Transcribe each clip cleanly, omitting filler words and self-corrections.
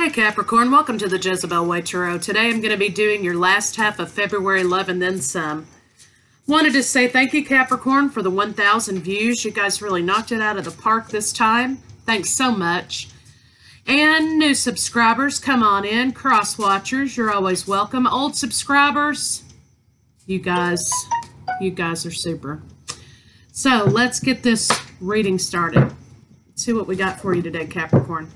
Hey Capricorn, welcome to the Jezebel Way Tarot. Today I'm going to be doing your last half of February love and then some. Wanted to say thank you Capricorn for the 1,000 views. You guys really knocked it out of the park this time. Thanks so much. And new subscribers, come on in. Cross watchers, you're always welcome. Old subscribers, you guys are super. So let's get this reading started. Let's see what we got for you today, Capricorn.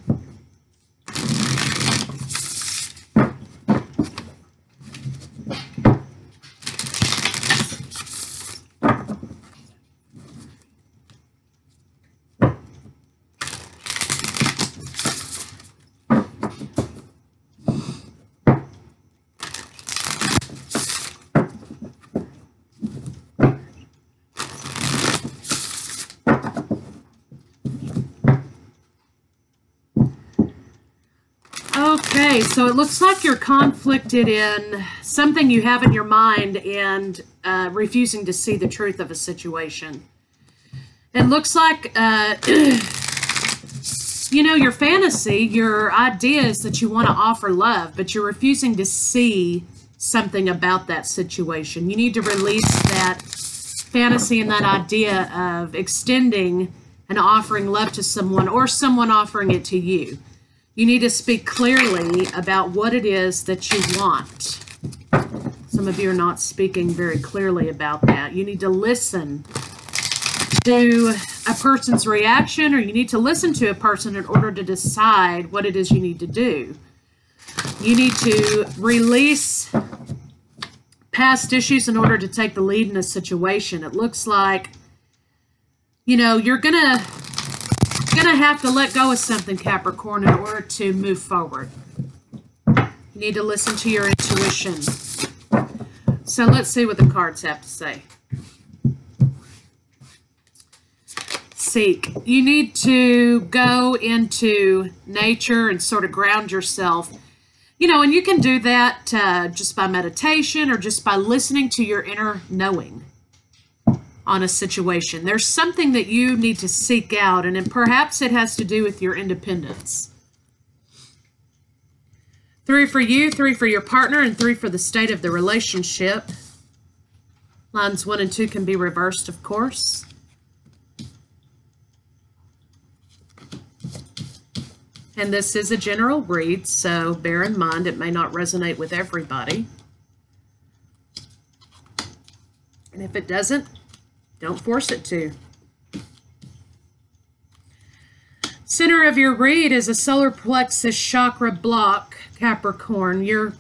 Okay, so it looks like you're conflicted in something you have in your mind and refusing to see the truth of a situation. It looks like, you know, your fantasy, your idea is that you want to offer love, but you're refusing to see something about that situation. You need to release that fantasy and that idea of extending and offering love to someone or someone offering it to you. You need to speak clearly about what it is that you want. Some of you are not speaking very clearly about that. You need to listen to a person's reaction, or you need to listen to a person in order to decide what it is you need to do. You need to release past issues in order to take the lead in a situation. It looks like, you know, you're gonna have to let go of something, Capricorn, in order to move forward. You need to listen to your intuition. So let's see what the cards have to say. Seek. You need to go into nature and sort of ground yourself. You know, and you can do that just by meditation or just by listening to your inner knowing on a situation. There's something that you need to seek out, and perhaps it has to do with your independence. 3 for you, 3 for your partner, and 3 for the state of the relationship. Lines 1 and 2 can be reversed, of course. And this is a general read, so bear in mind it may not resonate with everybody. And if it doesn't, don't force it to. Center of your read is a solar plexus chakra block, Capricorn. You're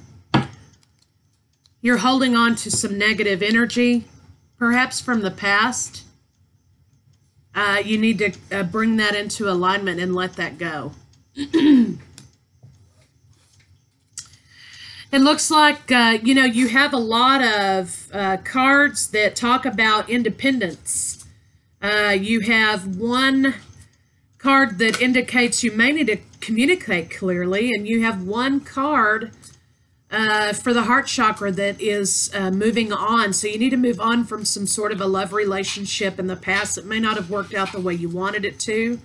holding on to some negative energy, perhaps from the past. You need to bring that into alignment and let that go. It looks like, you know, you have a lot of cards that talk about independence. You have one card that indicates you may need to communicate clearly, and you have one card for the heart chakra that is moving on. So you need to move on from some sort of a love relationship in the past that may not have worked out the way you wanted it to,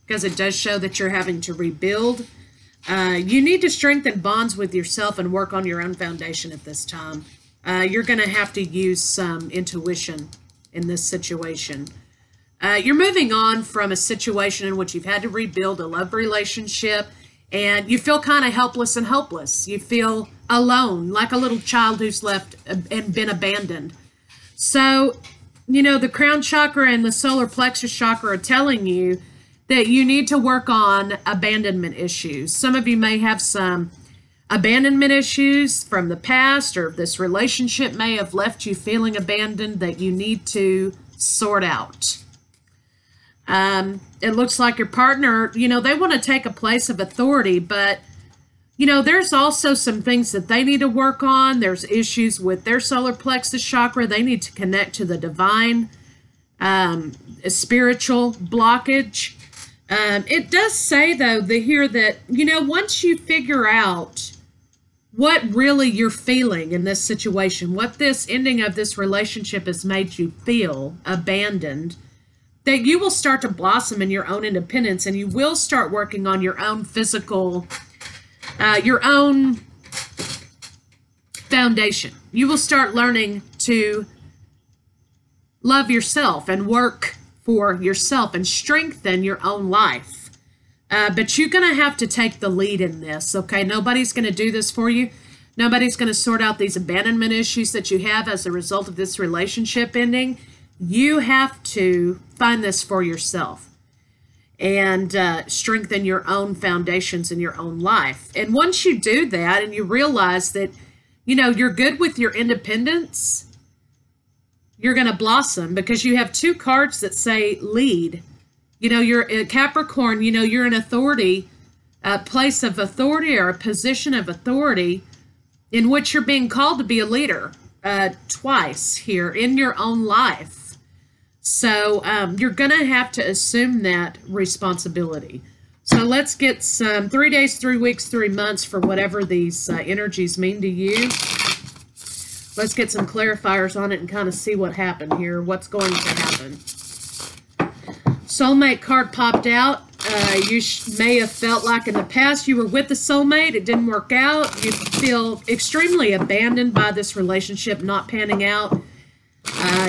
because it does show that you're having to rebuild. You need to strengthen bonds with yourself and work on your own foundation at this time. You're going to have to use some intuition in this situation. You're moving on from a situation in which you've had to rebuild a love relationship, and you feel kind of helpless and hopeless. You feel alone, like a little child who's left and been abandoned. So, you know, the crown chakra and the solar plexus chakra are telling you that you need to work on abandonment issues. Some of you may have some abandonment issues from the past, or this relationship may have left you feeling abandoned that you need to sort out. It looks like your partner, you know, they want to take a place of authority, but, you know, there's also some things that they need to work on. There's issues with their solar plexus chakra. They need to connect to the divine, a spiritual blockage. It does say, though, here that, you know, once you figure out what really you're feeling in this situation, what this ending of this relationship has made you feel abandoned, that you will start to blossom in your own independence, and you will start working on your own physical your own foundation. You will start learning to love yourself and work for yourself and strengthen your own life. But you're going to have to take the lead in this, okay? Nobody's going to do this for you. Nobody's going to sort out these abandonment issues that you have as a result of this relationship ending. You have to find this for yourself and strengthen your own foundations in your own life. And once you do that and you realize that, you know, you're good with your independence, you're going to blossom because you have two cards that say lead. You know, you're a Capricorn, you know, you're an authority, a place of authority or a position of authority in which you're being called to be a leader twice here in your own life. So you're going to have to assume that responsibility. So let's get some 3 days, 3 weeks, 3 months for whatever these energies mean to you. Let's get some clarifiers on it and kind of see what happened here, what's going to happen. Soulmate card popped out. You may have felt like in the past you were with the soulmate. It didn't work out. You feel extremely abandoned by this relationship not panning out.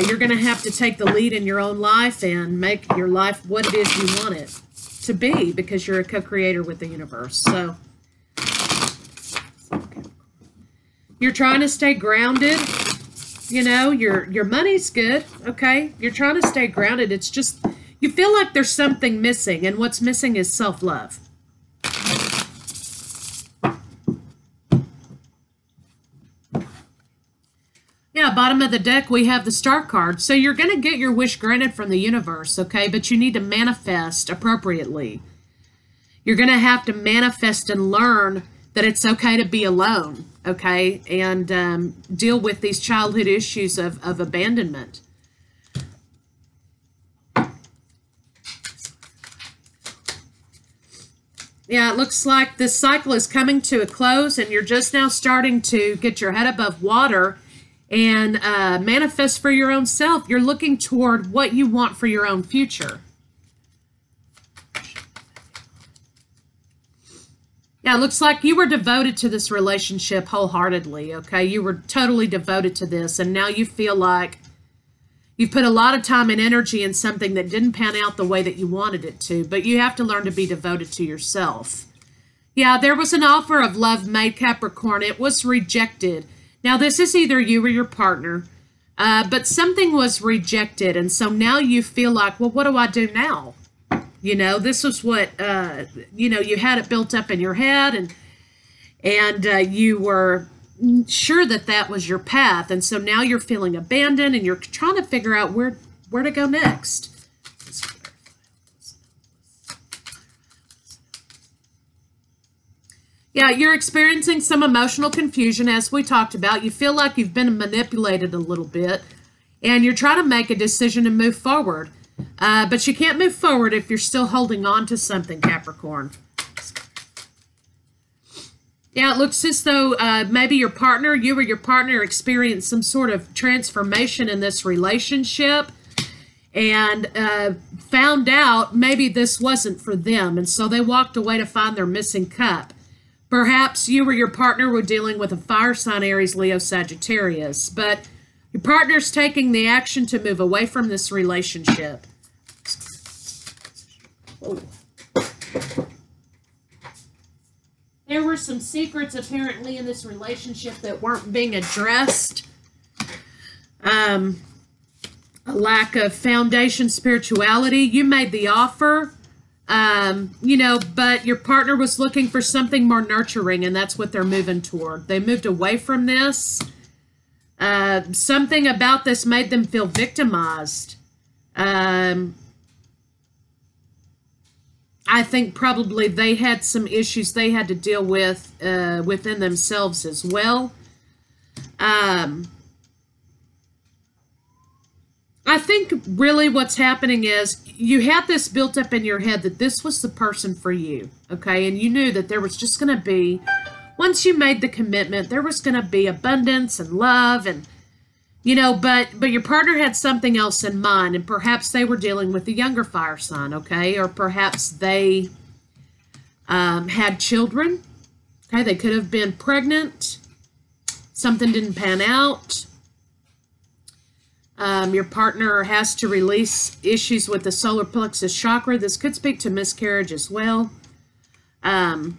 You're going to have to take the lead in your own life and make your life what it is you want it to be because you're a co-creator with the universe. So you're trying to stay grounded. You know, your money's good, okay? You're trying to stay grounded. It's just you feel like there's something missing, and what's missing is self-love. Yeah, bottom of the deck, we have the Star card. So you're going to get your wish granted from the universe, okay? But you need to manifest appropriately. You're going to have to manifest and learn that it's okay to be alone, okay? And deal with these childhood issues of abandonment. Yeah, it looks like this cycle is coming to a close and you're just now starting to get your head above water and manifest for your own self. You're looking toward what you want for your own future. Yeah, it looks like you were devoted to this relationship wholeheartedly, okay? You were totally devoted to this, and now you feel like you've put a lot of time and energy in something that didn't pan out the way that you wanted it to, but you have to learn to be devoted to yourself. Yeah, there was an offer of love made, Capricorn. It was rejected. Now, this is either you or your partner, but something was rejected, and so now you feel like, well, what do I do now? You know, this was what, you know, you had it built up in your head, and you were sure that that was your path, and so now you're feeling abandoned, and you're trying to figure out where to go next. Yeah, you're experiencing some emotional confusion, as we talked about. You feel like you've been manipulated a little bit, and you're trying to make a decision to move forward. But you can't move forward if you're still holding on to something, Capricorn. Yeah, it looks as though maybe your partner, you or your partner experienced some sort of transformation in this relationship and found out maybe this wasn't for them. And so they walked away to find their missing cup. Perhaps you or your partner were dealing with a fire sign, Aries, Leo, Sagittarius. But your partner's taking the action to move away from this relationship. Oh. There were some secrets apparently in this relationship that weren't being addressed. A lack of foundation spirituality. You made the offer, you know, but your partner was looking for something more nurturing, and that's what they're moving toward. They moved away from this. Something about this made them feel victimized. I think probably they had some issues they had to deal with within themselves as well. I think really what's happening is you had this built up in your head that this was the person for you, okay? And you knew that there was just going to be, once you made the commitment, there was going to be abundance and love and, you know, but your partner had something else in mind, and perhaps they were dealing with a younger fire sign, okay? Or perhaps they had children, Okay, they could have been pregnant. Something didn't pan out. Your partner has to release issues with the solar plexus chakra. This could speak to miscarriage as well. And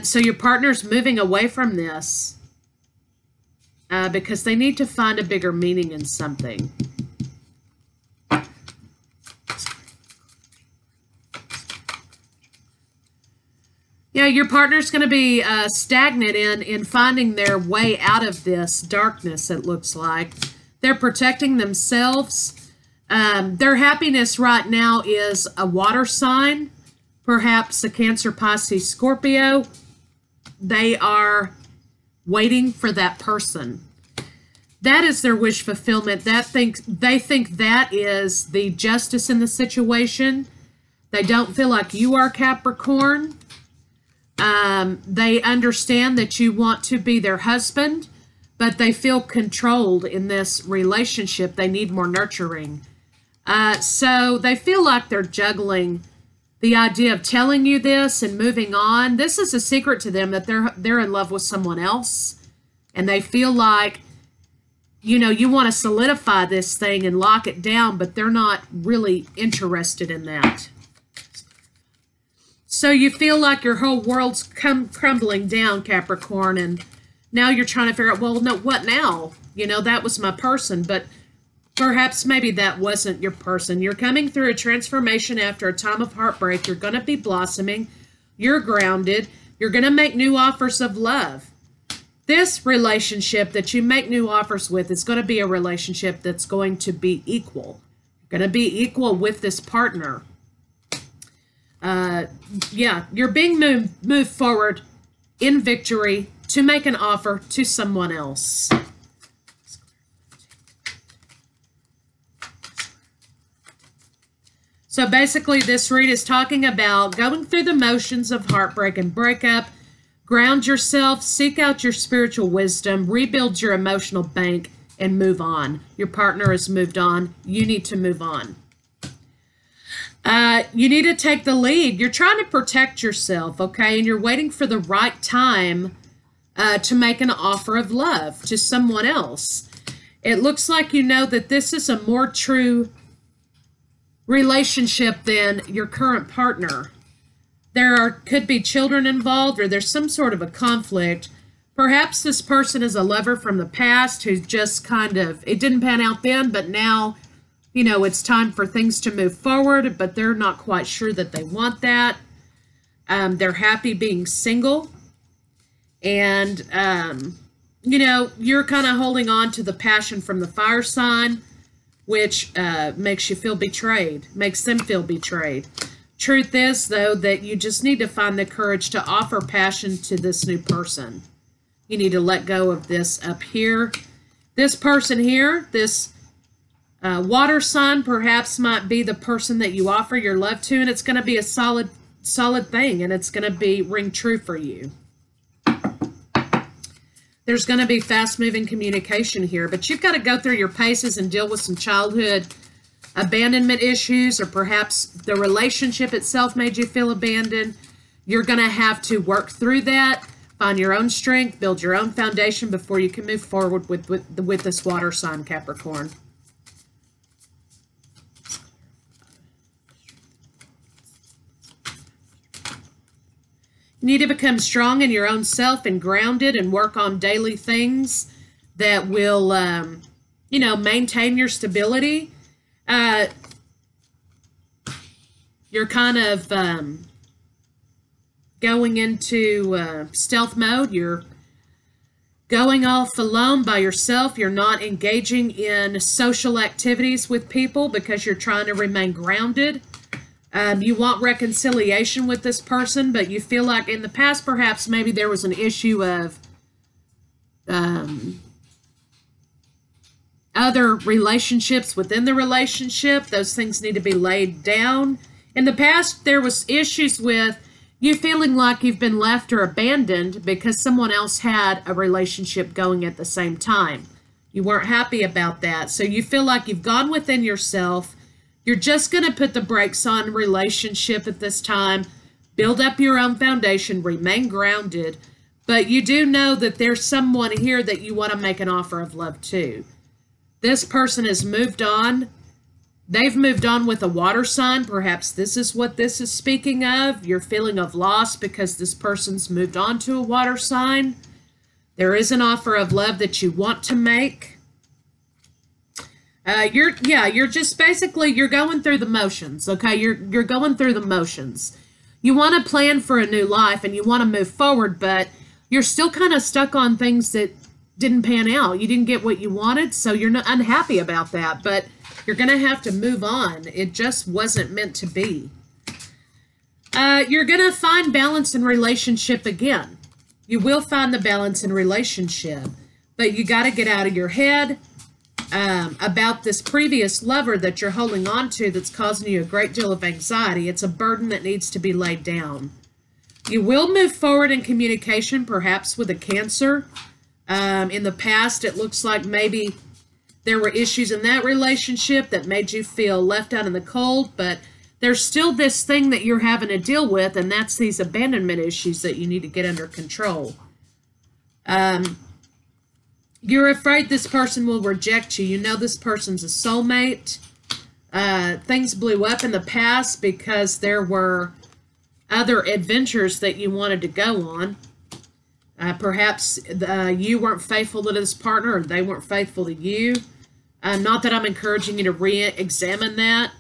so your partner's moving away from this because they need to find a bigger meaning in something. Yeah, your partner's going to be stagnant in finding their way out of this darkness, it looks like. They're protecting themselves. Their happiness right now is a water sign, perhaps a Cancer, Pisces, Scorpio. They are waiting for that person. That is their wish fulfillment. They think that is the justice in the situation. They don't feel like you are Capricorn. They understand that you want to be their husband, but they feel controlled in this relationship. They need more nurturing. So they feel like they're juggling the idea of telling you this and moving on. This is a secret to them that they're in love with someone else, and they feel like, you know, you want to solidify this thing and lock it down, but they're not really interested in that. So you feel like your whole world's crumbling down, Capricorn, and now you're trying to figure out, well, no, what now? You know, that was my person, but perhaps maybe that wasn't your person. You're coming through a transformation after a time of heartbreak. You're going to be blossoming. You're grounded. You're going to make new offers of love. This relationship that you make new offers with is going to be a relationship that's going to be equal. You're going to be equal with this partner. Yeah, you're being moved forward in victory to make an offer to someone else. So basically this read is talking about going through the motions of heartbreak and breakup. Ground yourself, seek out your spiritual wisdom, rebuild your emotional bank, and move on. Your partner has moved on. You need to move on. You need to take the lead. You're trying to protect yourself, okay? And you're waiting for the right time to make an offer of love to someone else. It looks like you know that this is a more true relationship than your current partner. Could be children involved, or there's some sort of a conflict. Perhaps this person is a lover from the past who's just kind of, it didn't pan out then, but now, you know, it's time for things to move forward, but they're not quite sure that they want that. They're happy being single. And, you know, you're kind of holding on to the passion from the fire sign, which makes you feel betrayed, makes them feel betrayed. Truth is, though, that you just need to find the courage to offer passion to this new person. You need to let go of this up here. This person here, this water sign, perhaps might be the person that you offer your love to, and it's going to be a solid thing, and it's going to ring true for you. There's going to be fast-moving communication here, but you've got to go through your paces and deal with some childhood abandonment issues, or perhaps the relationship itself made you feel abandoned. You're going to have to work through that, find your own strength, build your own foundation before you can move forward with this water sign, Capricorn. You need to become strong in your own self and grounded and work on daily things that will, you know, maintain your stability. You're kind of going into stealth mode. You're going off alone by yourself. You're not engaging in social activities with people because you're trying to remain grounded. You want reconciliation with this person, but you feel like in the past, perhaps maybe there was an issue of other relationships within the relationship. Those things need to be laid down. In the past, there was issues with you feeling like you've been left or abandoned because someone else had a relationship going at the same time. You weren't happy about that. So you feel like you've gone within yourself. You're just going to put the brakes on relationship at this time Build up your own foundation, remain grounded, but you do know that there's someone here that you want to make an offer of love to. This person has moved on. They've moved on with a water sign. Perhaps this is what this is speaking of. Your feeling of loss because this person's moved on to a water sign. There is an offer of love that you want to make. You're just basically, you're going through the motions, okay? You're going through the motions. You want to plan for a new life and you want to move forward, but you're still kind of stuck on things that didn't pan out. You didn't get what you wanted, so you're not unhappy about that, but you're going to have to move on. It just wasn't meant to be. You're going to find balance in relationship again. You will find the balance in relationship, but you got to get out of your head about this previous lover that you're holding on to that's causing you a great deal of anxiety. It's a burden that needs to be laid down. You will move forward in communication, perhaps with a Cancer. In the past, it looks like maybe there were issues in that relationship that made you feel left out in the cold, but there's still this thing that you're having to deal with, and that's these abandonment issues that you need to get under control. You're afraid this person will reject you. You know this person's a soulmate. Things blew up in the past because there were other adventures that you wanted to go on. Perhaps you weren't faithful to this partner or they weren't faithful to you. Not that I'm encouraging you to re-examine that,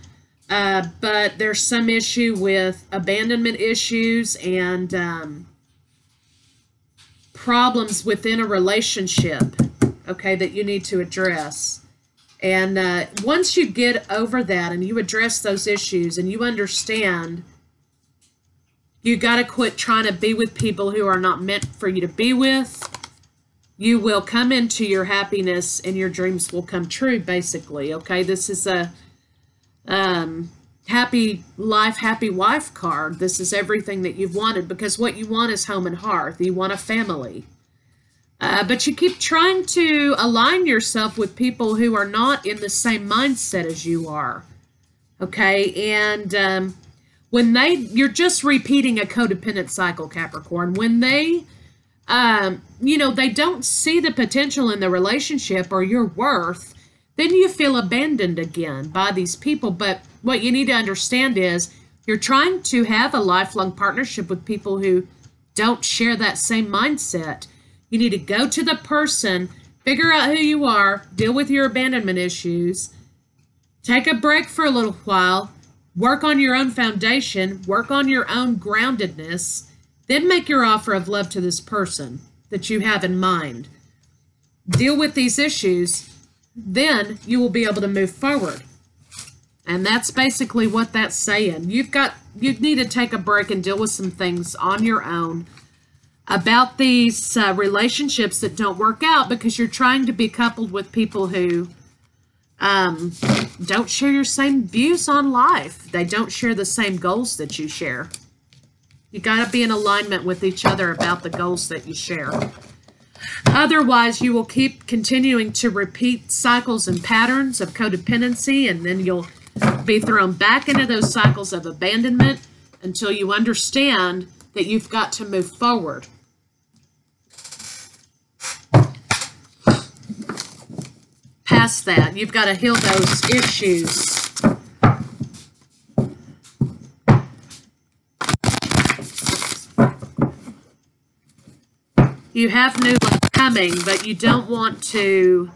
but there's some issue with abandonment issues and problems within a relationship, okay, that you need to address. And once you get over that and you address those issues and you understand, you got to quit trying to be with people who are not meant for you to be with. You will come into your happiness and your dreams will come true, basically, okay? This is a happy life, happy wife card. This is everything that you've wanted, because what you want is home and hearth. You want a family. But you keep trying to align yourself with people who are not in the same mindset as you are, okay? And when you're just repeating a codependent cycle, Capricorn. When they, they don't see the potential in the relationship or your worth, then you feel abandoned again by these people. But what you need to understand is you're trying to have a lifelong partnership with people who don't share that same mindset. You need to go to the person, figure out who you are, deal with your abandonment issues, take a break for a little while, work on your own foundation, work on your own groundedness, then make your offer of love to this person that you have in mind. Deal with these issues, then you will be able to move forward. And that's basically what that's saying. You need to take a break and deal with some things on your own about these relationships that don't work out, because you're trying to be coupled with people who don't share your same views on life. They don't share the same goals that you share. You got to be in alignment with each other about the goals that you share. Otherwise, you will keep continuing to repeat cycles and patterns of codependency, and then you'll be thrown back into those cycles of abandonment until you understand that you've got to move forward. Past that, you've got to heal those issues. You have new love coming, but you don't want to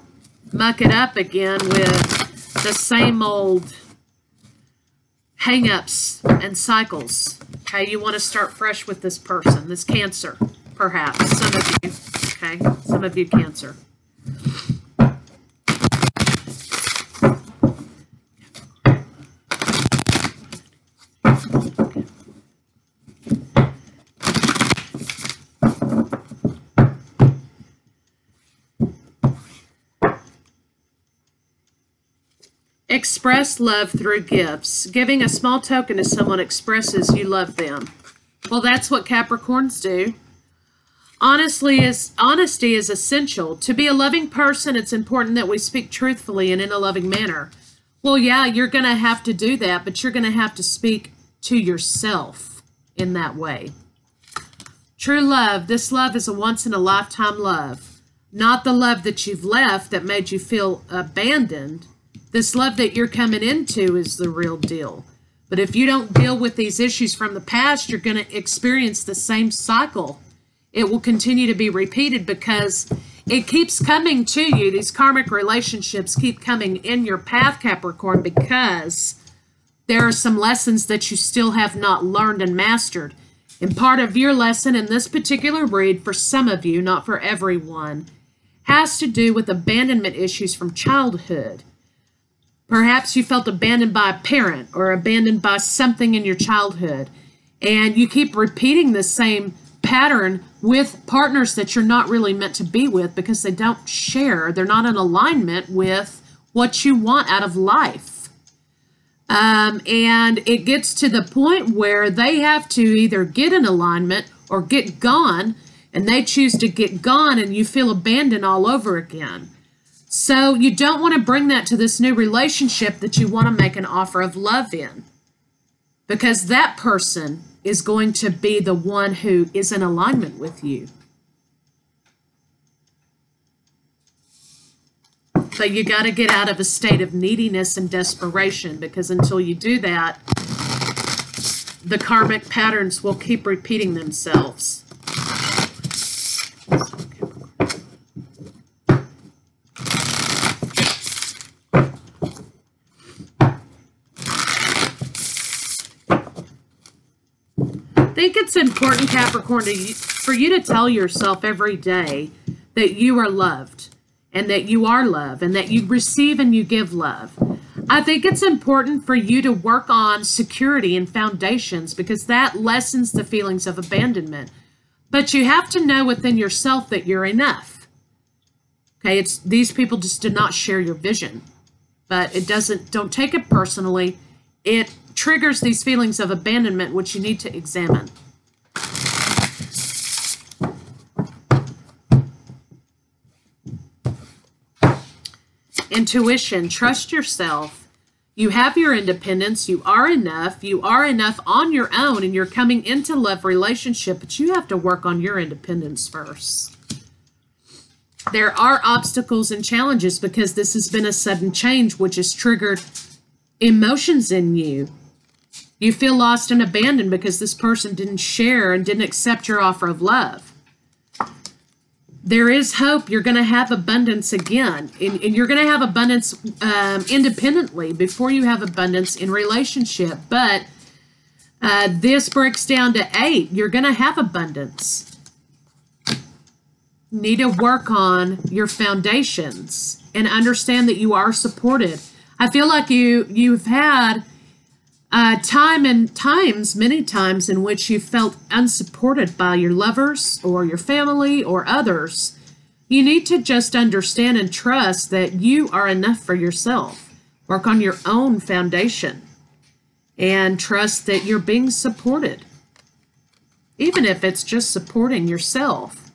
muck it up again with the same old hang-ups and cycles. Okay, you want to start fresh with this person, this Cancer, perhaps. Some of you, okay? Some of you Cancer. Express love through gifts. Giving a small token to someone expresses you love them. Well, that's what Capricorns do. Honesty is essential. To be a loving person, it's important that we speak truthfully and in a loving manner. Well, yeah, you're going to have to do that, but you're going to have to speak to yourself. in that way. True love, this love is a once-in-a-lifetime love. Not the love that you've left that made you feel abandoned. This love that you're coming into is the real deal. But if you don't deal with these issues from the past, you're going to experience the same cycle. It will continue to be repeated because it keeps coming to you. These karmic relationships keep coming in your path, Capricorn, because there are some lessons that you still have not learned and mastered. And part of your lesson in this particular read, for some of you, not for everyone, has to do with abandonment issues from childhood. Perhaps you felt abandoned by a parent or abandoned by something in your childhood, and you keep repeating the same pattern with partners that you're not really meant to be with because they don't share, they're not in alignment with what you want out of life. And it gets to the point where they have to either get in alignment or get gone, and they choose to get gone, and you feel abandoned all over again. So you don't want to bring that to this new relationship that you want to make an offer of love in, because that person is going to be the one who is in alignment with you. But you got to get out of a state of neediness and desperation, because until you do that, the karmic patterns will keep repeating themselves. I think it's important, Capricorn, for you to tell yourself every day that you are loved, and that you are love, and that you receive and you give love. I think it's important for you to work on security and foundations, because that lessens the feelings of abandonment. But you have to know within yourself that you're enough. Okay, these people just do not share your vision. But don't take it personally. It triggers these feelings of abandonment, which you need to examine. Intuition, trust yourself. You have your independence. You are enough. You are enough on your own, and you're coming into love relationship, but you have to work on your independence first. There are obstacles and challenges because this has been a sudden change, which has triggered emotions in you. You feel lost and abandoned because this person didn't share and didn't accept your offer of love. There is hope. You're going to have abundance again. And you're going to have abundance independently before you have abundance in relationship. But this breaks down to 8. You're going to have abundance. You need to work on your foundations and understand that you are supported. I feel like you've had many times in which you felt unsupported by your lovers or your family or others. You need to just understand and trust that you are enough for yourself. Work on your own foundation and trust that you're being supported, even if it's just supporting yourself.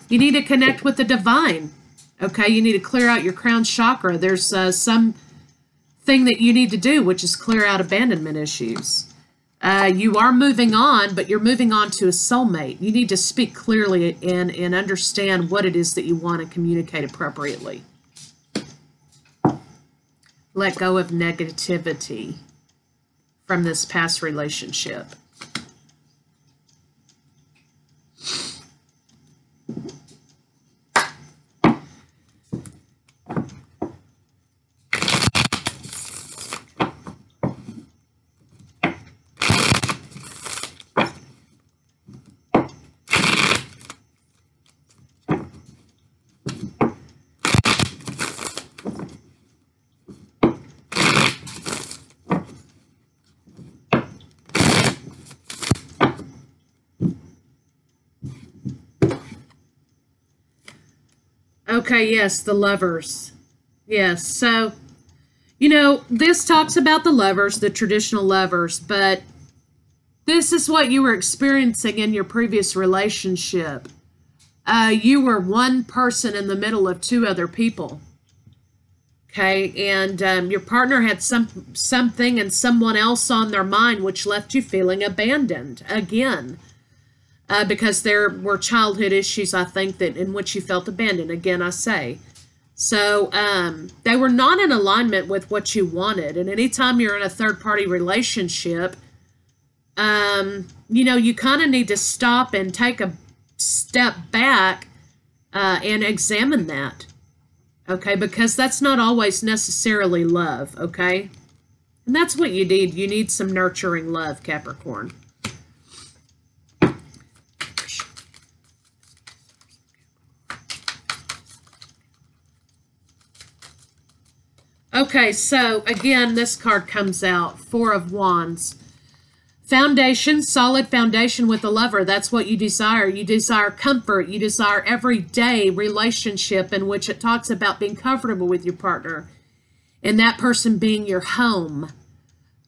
You need to connect with the divine. Okay, you need to clear out your crown chakra. There's some thing that you need to do, which is clear out abandonment issues. You are moving on, but you're moving on to a soulmate. You need to speak clearly and understand what it is that you want to communicate appropriately. Let go of negativity from this past relationship. Okay, yes, the lovers. Yes, so, this talks about the lovers, the traditional lovers, but this is what you were experiencing in your previous relationship. You were one person in the middle of 2 other people. Okay, and your partner had something and someone else on their mind, which left you feeling abandoned again, because there were childhood issues, I think, that in which you felt abandoned. Again, I say. So they were not in alignment with what you wanted. And anytime you're in a third-party relationship, you know, you kind of need to stop and take a step back and examine that. Okay, because that's not always necessarily love, okay? And that's what you need. You need some nurturing love, Capricorn. Okay, so again, this card comes out, Four of Wands. Foundation, solid foundation with a lover. That's what you desire. You desire comfort. You desire everyday relationship in which it talks about being comfortable with your partner and that person being your home.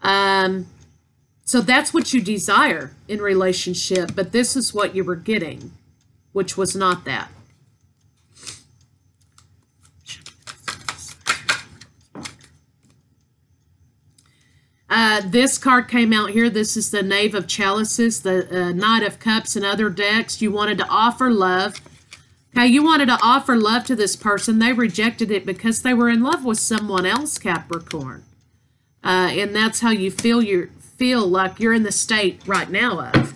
So that's what you desire in relationship, but this is what you were getting, which was not that. This card came out here. This is the Knave of Chalices, the Knight of Cups, and other decks. You wanted to offer love. Okay, you wanted to offer love to this person. They rejected it because they were in love with someone else, Capricorn. And that's how you feel like you're in the state right now of.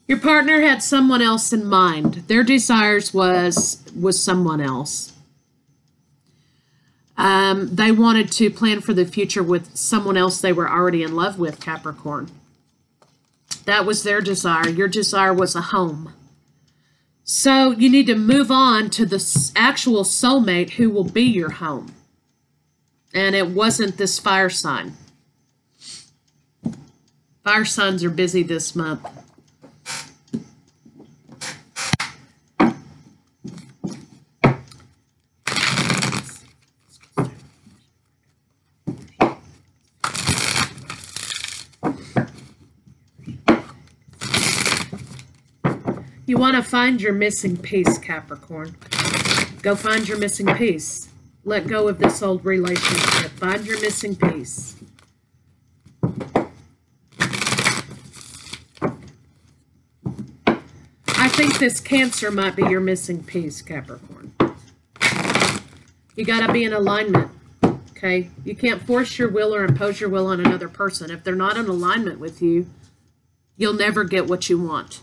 Your partner had someone else in mind. Their desires was someone else. They wanted to plan for the future with someone else they were already in love with, Capricorn. That was their desire. Your desire was a home. So you need to move on to the actual soulmate who will be your home. And it wasn't this fire sign. Fire signs are busy this month. You want to find your missing piece, Capricorn. Go find your missing piece. Let go of this old relationship. Find your missing piece. I think this Cancer might be your missing piece, Capricorn. You got to be in alignment, okay? You can't force your will or impose your will on another person. If they're not in alignment with you, you'll never get what you want.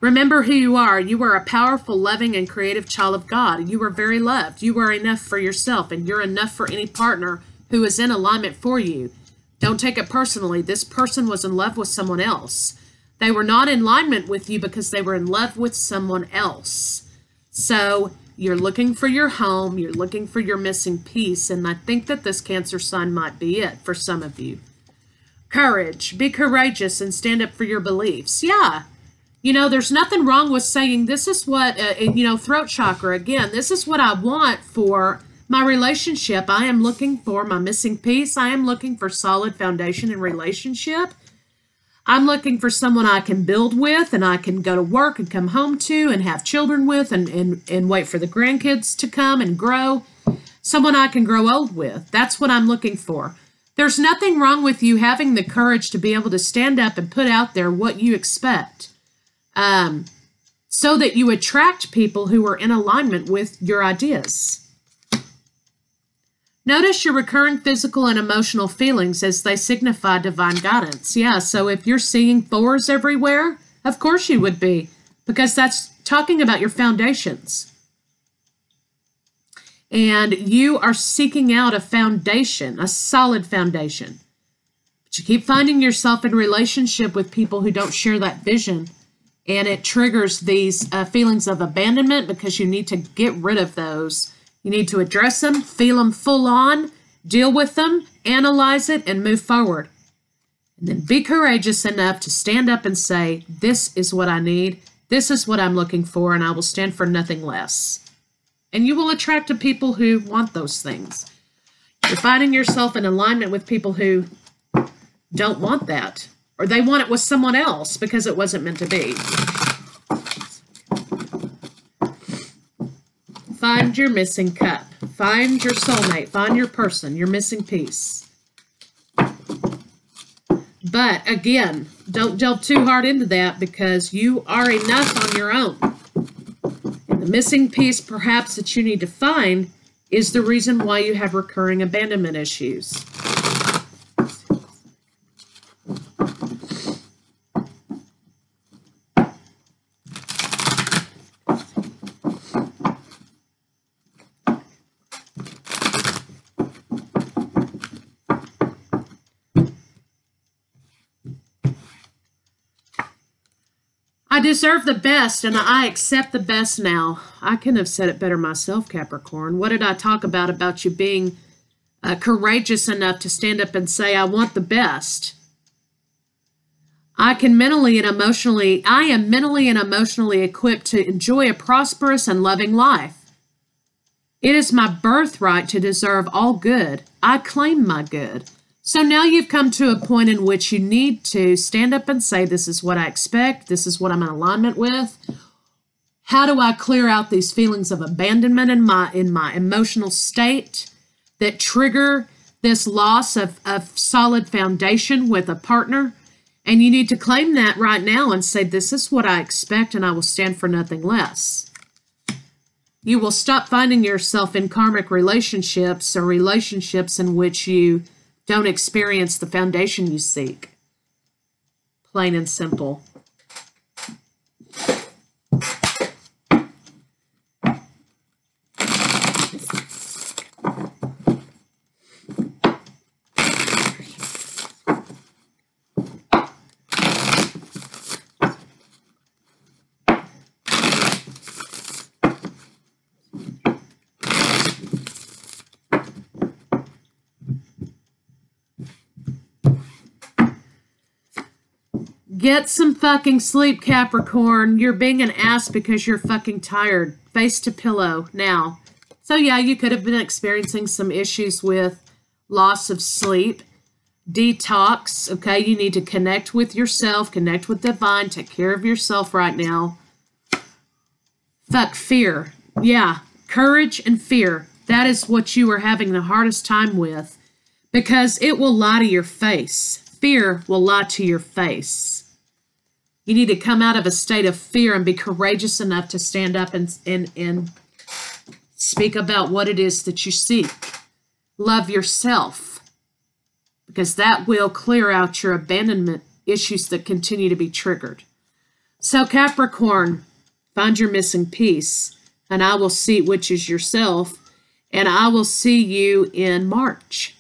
Remember who you are. You are a powerful, loving, and creative child of God. You are very loved. You are enough for yourself, and you're enough for any partner who is in alignment for you. Don't take it personally. This person was in love with someone else. They were not in alignment with you because they were in love with someone else. So you're looking for your home. You're looking for your missing piece, and I think that this Cancer sign might be it for some of you. Courage. Be courageous and stand up for your beliefs. Yeah. You know, there's nothing wrong with saying this is what, throat chakra, again, this is what I want for my relationship. I am looking for my missing piece. I am looking for solid foundation in relationship. I'm looking for someone I can build with and I can go to work and come home to and have children with and wait for the grandkids to come and grow. Someone I can grow old with. That's what I'm looking for. There's nothing wrong with you having the courage to be able to stand up and put out there what you expect. So that you attract people who are in alignment with your ideas. Notice your recurring physical and emotional feelings as they signify divine guidance. Yeah, so if you're seeing fours everywhere, of course you would be, because that's talking about your foundations. And you are seeking out a foundation, a solid foundation. But you keep finding yourself in relationship with people who don't share that vision. And it triggers these feelings of abandonment because you need to get rid of those. You need to address them, feel them full on, deal with them, analyze it, and move forward. And then be courageous enough to stand up and say, this is what I need, this is what I'm looking for, and I will stand for nothing less. And you will attract to people who want those things. You're finding yourself in alignment with people who don't want that. or they want it with someone else because it wasn't meant to be. Find your missing cup. Find your soulmate. Find your person, your missing piece. But again, don't delve too hard into that because you are enough on your own. And the missing piece perhaps that you need to find is the reason why you have recurring abandonment issues. I deserve the best, and I accept the best now. I couldn't have said it better myself, Capricorn. What did I talk about you being courageous enough to stand up and say, I want the best? I am mentally and emotionally equipped to enjoy a prosperous and loving life. It is my birthright to deserve all good. I claim my good. So now you've come to a point in which you need to stand up and say, this is what I expect. This is what I'm in alignment with. How do I clear out these feelings of abandonment in my emotional state that trigger this loss of solid foundation with a partner? And you need to claim that right now and say, this is what I expect, and I will stand for nothing less. You will stop finding yourself in karmic relationships or relationships in which you don't experience the foundation you seek. Plain and simple. Get some fucking sleep, Capricorn. You're being an ass because you're fucking tired. Face to pillow now. So yeah, you could have been experiencing some issues with loss of sleep. Detox, okay? You need to connect with yourself, connect with divine, take care of yourself right now. Fuck fear. Yeah, courage and fear. That is what you are having the hardest time with because it will lie to your face. Fear will lie to your face. You need to come out of a state of fear and be courageous enough to stand up and speak about what it is that you seek. Love yourself, because that will clear out your abandonment issues that continue to be triggered. So Capricorn, find your missing piece, and I will see which is yourself, and I will see you in March.